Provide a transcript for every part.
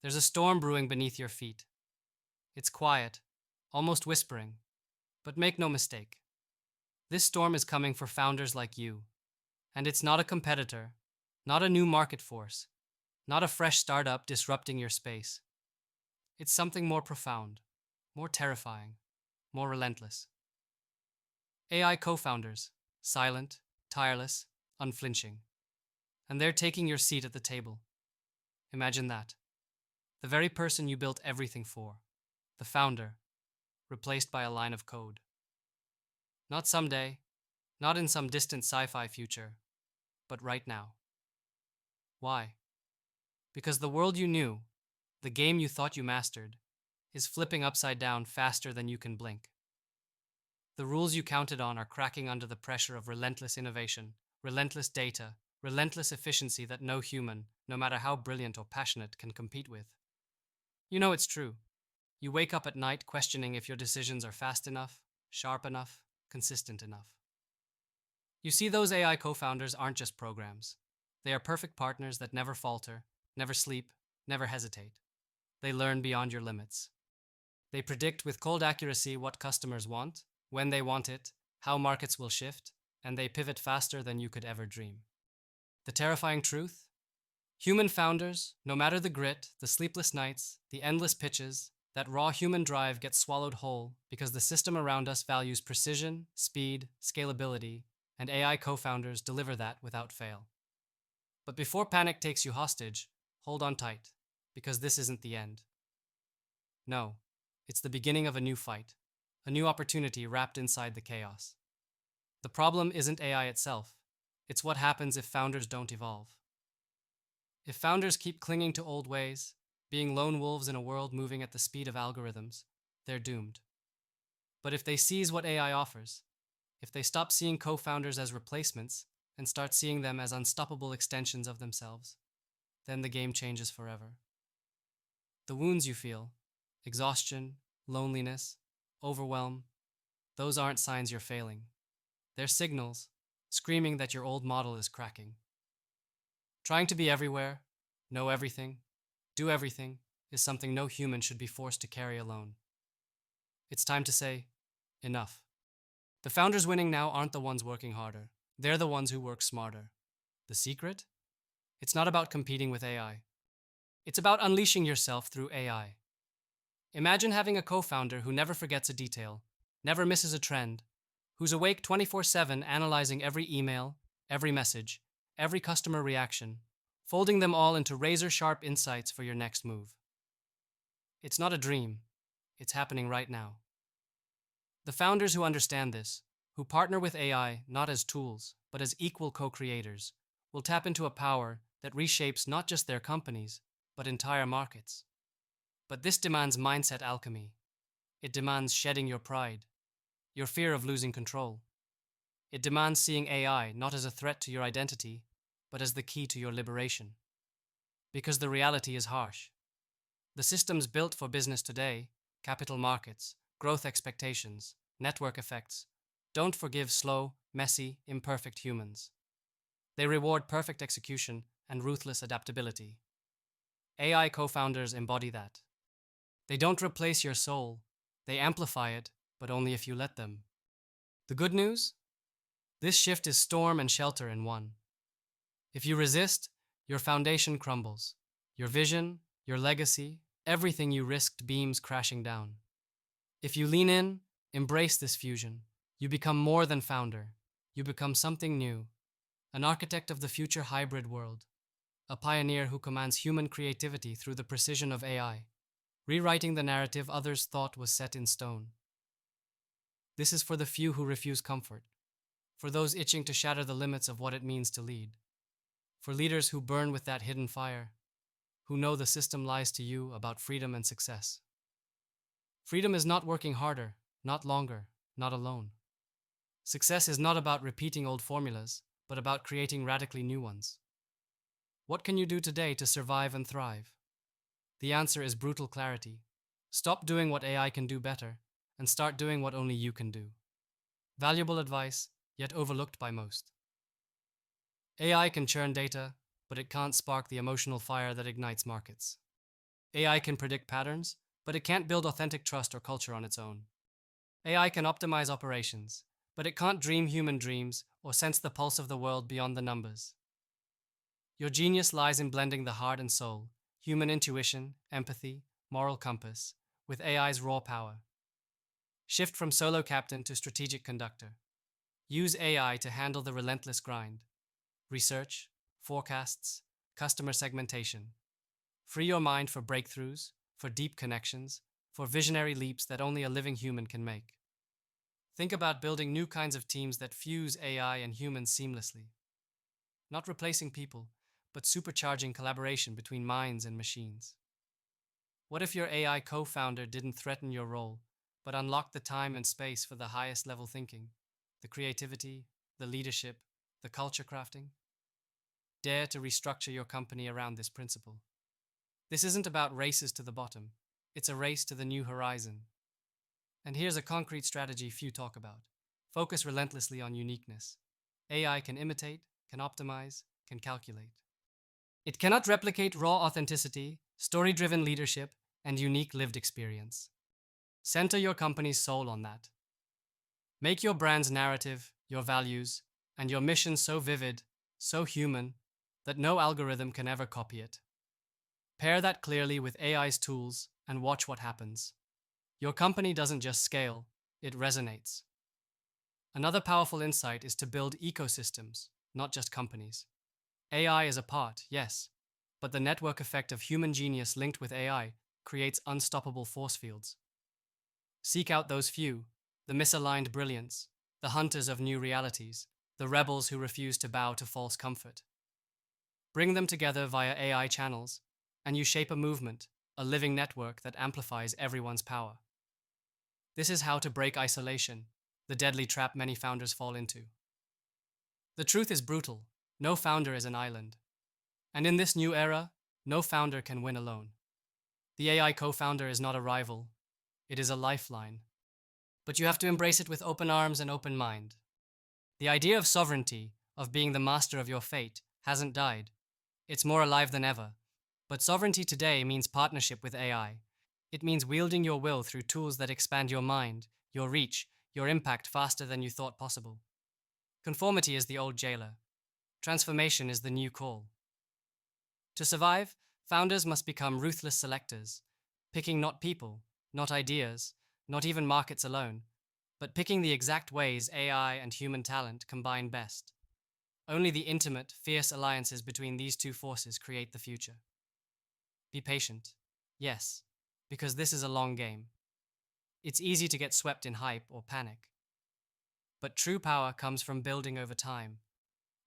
There's a storm brewing beneath your feet. It's quiet, almost whispering, but make no mistake. This storm is coming for founders like you, and it's not a competitor, not a new market force, not a fresh startup disrupting your space. It's something more profound, more terrifying, more relentless. AI co-founders, silent, tireless, unflinching. And they're taking your seat at the table. Imagine that. The very person you built everything for, the founder, replaced by a line of code. Not someday, not in some distant sci-fi future, but right now. Why? Because the world you knew, the game you thought you mastered, is flipping upside down faster than you can blink. The rules you counted on are cracking under the pressure of relentless innovation, relentless data, relentless efficiency that no human, no matter how brilliant or passionate, can compete with. You know it's true. You wake up at night questioning if your decisions are fast enough, sharp enough, consistent enough. You see, those AI co-founders aren't just programs. They are perfect partners that never falter, never sleep, never hesitate. They learn beyond your limits. They predict with cold accuracy what customers want, when they want it, how markets will shift, and they pivot faster than you could ever dream. The terrifying truth? Human founders, no matter the grit, the sleepless nights, the endless pitches, that raw human drive gets swallowed whole because the system around us values precision, speed, scalability, and AI co-founders deliver that without fail. But before panic takes you hostage, hold on tight, because this isn't the end. No, it's the beginning of a new fight, a new opportunity wrapped inside the chaos. The problem isn't AI itself, it's what happens if founders don't evolve. If founders keep clinging to old ways, being lone wolves in a world moving at the speed of algorithms, they're doomed. But if they seize what AI offers, if they stop seeing co-founders as replacements and start seeing them as unstoppable extensions of themselves, then the game changes forever. The wounds you feel, exhaustion, loneliness, overwhelm, those aren't signs you're failing. They're signals, screaming that your old model is cracking. Trying to be everywhere, know everything, do everything is something no human should be forced to carry alone. It's time to say, enough. The founders winning now aren't the ones working harder. They're the ones who work smarter. The secret? It's not about competing with AI. It's about unleashing yourself through AI. Imagine having a co-founder who never forgets a detail, never misses a trend, who's awake 24/7 analyzing every email, every message, every customer reaction, folding them all into razor-sharp insights for your next move. It's not a dream. It's happening right now. The founders who understand this, who partner with AI not as tools, but as equal co-creators, will tap into a power that reshapes not just their companies, but entire markets. But this demands mindset alchemy. It demands shedding your pride, your fear of losing control. It demands seeing AI not as a threat to your identity, but as the key to your liberation. Because the reality is harsh. The systems built for business today, capital markets, growth expectations, network effects, don't forgive slow, messy, imperfect humans. They reward perfect execution and ruthless adaptability. AI co-founders embody that. They don't replace your soul, they amplify it, but only if you let them. The good news? This shift is storm and shelter in one. If you resist, your foundation crumbles. Your vision, your legacy, everything you risked beams crashing down. If you lean in, embrace this fusion, you become more than founder. You become something new, an architect of the future hybrid world, a pioneer who commands human creativity through the precision of AI, rewriting the narrative others thought was set in stone. This is for the few who refuse comfort, for those itching to shatter the limits of what it means to lead, for leaders who burn with that hidden fire, who know the system lies to you about freedom and success. Freedom is not working harder, not longer, not alone. Success is not about repeating old formulas, but about creating radically new ones. What can you do today to survive and thrive? The answer is brutal clarity. Stop doing what AI can do better, and start doing what only you can do. Valuable advice, yet overlooked by most. AI can churn data, but it can't spark the emotional fire that ignites markets. AI can predict patterns, but it can't build authentic trust or culture on its own. AI can optimize operations, but it can't dream human dreams or sense the pulse of the world beyond the numbers. Your genius lies in blending the heart and soul, human intuition, empathy, moral compass, with AI's raw power. Shift from solo captain to strategic conductor. Use AI to handle the relentless grind. Research, forecasts, customer segmentation. Free your mind for breakthroughs, for deep connections, for visionary leaps that only a living human can make. Think about building new kinds of teams that fuse AI and humans seamlessly. Not replacing people, but supercharging collaboration between minds and machines. What if your AI co-founder didn't threaten your role, but unlocked the time and space for the highest level thinking, the creativity, the leadership, the culture crafting? Dare to restructure your company around this principle. This isn't about races to the bottom, it's a race to the new horizon. And here's a concrete strategy few talk about. Focus relentlessly on uniqueness. AI can imitate, can optimize, can calculate. It cannot replicate raw authenticity, story-driven leadership, and unique lived experience. Center your company's soul on that. Make your brand's narrative, your values, and your mission so vivid, so human, that no algorithm can ever copy it. Pair that clearly with AI's tools and watch what happens. Your company doesn't just scale, it resonates. Another powerful insight is to build ecosystems, not just companies. AI is a part, yes, but the network effect of human genius linked with AI creates unstoppable force fields. Seek out those few, the misaligned brilliance, the hunters of new realities, the rebels who refuse to bow to false comfort. Bring them together via AI channels, and you shape a movement, a living network that amplifies everyone's power. This is how to break isolation, the deadly trap many founders fall into. The truth is brutal. No founder is an island. And in this new era, no founder can win alone. The AI co-founder is not a rival. It is a lifeline. But you have to embrace it with open arms and open mind. The idea of sovereignty, of being the master of your fate, hasn't died. It's more alive than ever. But sovereignty today means partnership with AI. It means wielding your will through tools that expand your mind, your reach, your impact faster than you thought possible. Conformity is the old jailer. Transformation is the new call. To survive, founders must become ruthless selectors, picking not people, not ideas, not even markets alone, but picking the exact ways AI and human talent combine best. Only the intimate, fierce alliances between these two forces create the future. Be patient. Yes, because this is a long game. It's easy to get swept in hype or panic. But true power comes from building over time,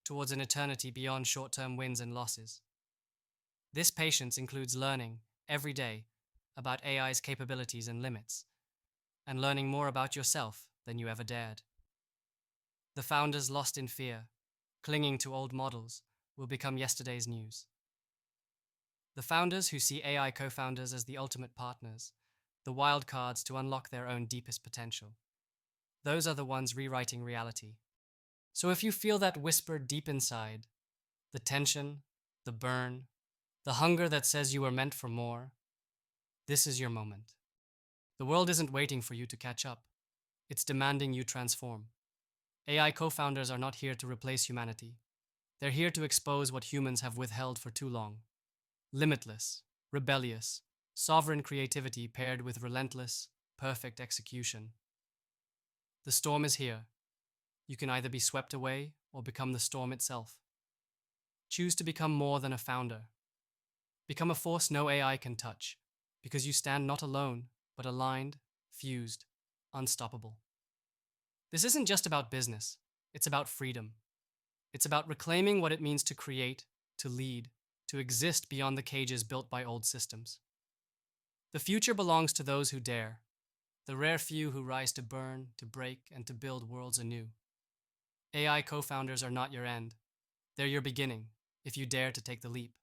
towards an eternity beyond short-term wins and losses. This patience includes learning, every day, about AI's capabilities and limits, and learning more about yourself than you ever dared. The founders lost in fear, clinging to old models, will become yesterday's news. The founders who see AI co-founders as the ultimate partners, the wild cards to unlock their own deepest potential. Those are the ones rewriting reality. So if you feel that whisper deep inside, the tension, the burn, the hunger that says you were meant for more, this is your moment. The world isn't waiting for you to catch up. It's demanding you transform. AI co-founders are not here to replace humanity. They're here to expose what humans have withheld for too long. Limitless, rebellious, sovereign creativity paired with relentless, perfect execution. The storm is here. You can either be swept away or become the storm itself. Choose to become more than a founder. Become a force no AI can touch, because you stand not alone, but aligned, fused, unstoppable. This isn't just about business. It's about freedom. It's about reclaiming what it means to create, to lead, to exist beyond the cages built by old systems. The future belongs to those who dare, the rare few who rise to burn, to break, and to build worlds anew. AI co-founders are not your end. They're your beginning, if you dare to take the leap.